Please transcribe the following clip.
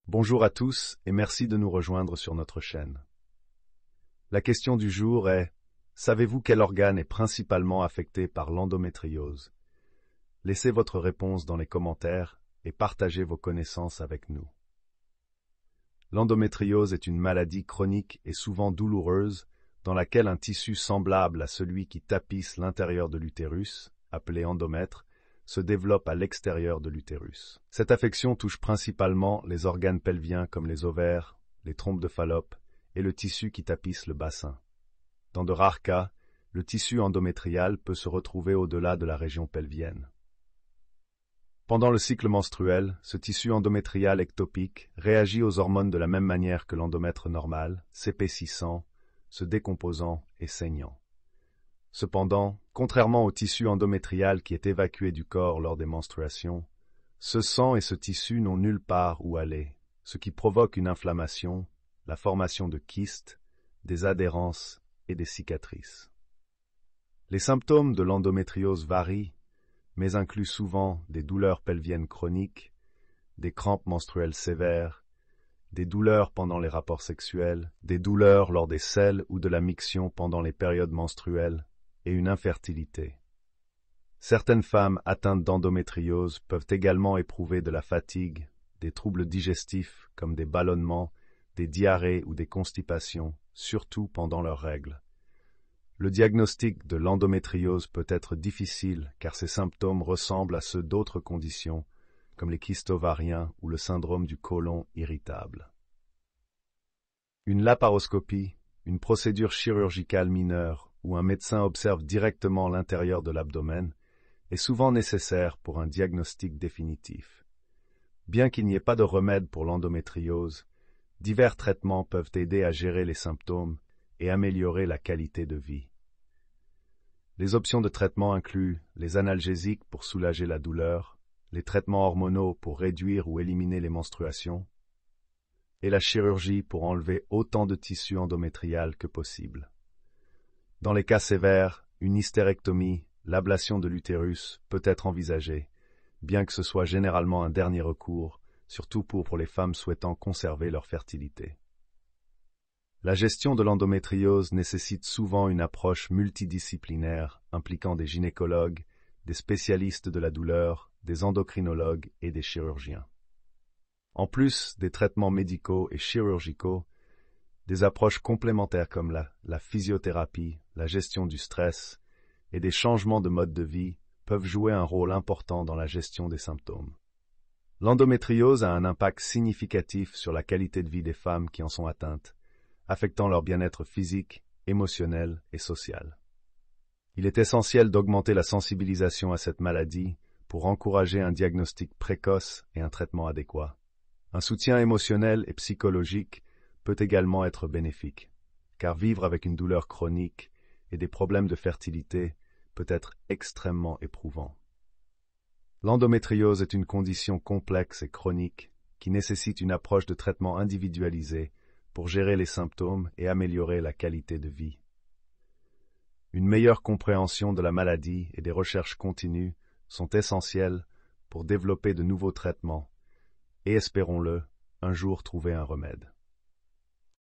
Bonjour à tous et merci de nous rejoindre sur notre chaîne. La question du jour est: savez-vous quel organe est principalement affecté par l'endométriose? Laissez votre réponse dans les commentaires et partagez vos connaissances avec nous. L'endométriose est une maladie chronique et souvent douloureuse dans laquelle un tissu semblable à celui qui tapisse l'intérieur de l'utérus, appelé endomètre, se développe à l'extérieur de l'utérus. Cette affection touche principalement les organes pelviens comme les ovaires, les trompes de Fallope et le tissu qui tapisse le bassin. Dans de rares cas, le tissu endométrial peut se retrouver au-delà de la région pelvienne. Pendant le cycle menstruel, ce tissu endométrial ectopique réagit aux hormones de la même manière que l'endomètre normal, s'épaississant, se décomposant et saignant. Cependant, contrairement au tissu endométrial qui est évacué du corps lors des menstruations, ce sang et ce tissu n'ont nulle part où aller, ce qui provoque une inflammation, la formation de kystes, des adhérences et des cicatrices. Les symptômes de l'endométriose varient, mais incluent souvent des douleurs pelviennes chroniques, des crampes menstruelles sévères, des douleurs pendant les rapports sexuels, des douleurs lors des selles ou de la miction pendant les périodes menstruelles, et une infertilité. Certaines femmes atteintes d'endométriose peuvent également éprouver de la fatigue, des troubles digestifs comme des ballonnements, des diarrhées ou des constipations, surtout pendant leurs règles. Le diagnostic de l'endométriose peut être difficile car ces symptômes ressemblent à ceux d'autres conditions, comme les kystes ovariens ou le syndrome du côlon irritable. Une laparoscopie, une procédure chirurgicale mineure où un médecin observe directement l'intérieur de l'abdomen, est souvent nécessaire pour un diagnostic définitif. Bien qu'il n'y ait pas de remède pour l'endométriose, divers traitements peuvent aider à gérer les symptômes et améliorer la qualité de vie. Les options de traitement incluent les analgésiques pour soulager la douleur, les traitements hormonaux pour réduire ou éliminer les menstruations, et la chirurgie pour enlever autant de tissu endométrial que possible. Dans les cas sévères, une hystérectomie, l'ablation de l'utérus, peut être envisagée, bien que ce soit généralement un dernier recours, surtout pour les femmes souhaitant conserver leur fertilité. La gestion de l'endométriose nécessite souvent une approche multidisciplinaire impliquant des gynécologues, des spécialistes de la douleur, des endocrinologues et des chirurgiens. En plus des traitements médicaux et chirurgicaux, des approches complémentaires comme la physiothérapie, la gestion du stress et des changements de mode de vie peuvent jouer un rôle important dans la gestion des symptômes. L'endométriose a un impact significatif sur la qualité de vie des femmes qui en sont atteintes, affectant leur bien-être physique, émotionnel et social. Il est essentiel d'augmenter la sensibilisation à cette maladie pour encourager un diagnostic précoce et un traitement adéquat. Un soutien émotionnel et psychologique peut également être bénéfique, car vivre avec une douleur chronique et des problèmes de fertilité peut être extrêmement éprouvant. L'endométriose est une condition complexe et chronique qui nécessite une approche de traitement individualisée pour gérer les symptômes et améliorer la qualité de vie. Une meilleure compréhension de la maladie et des recherches continues sont essentielles pour développer de nouveaux traitements et, espérons-le, un jour trouver un remède.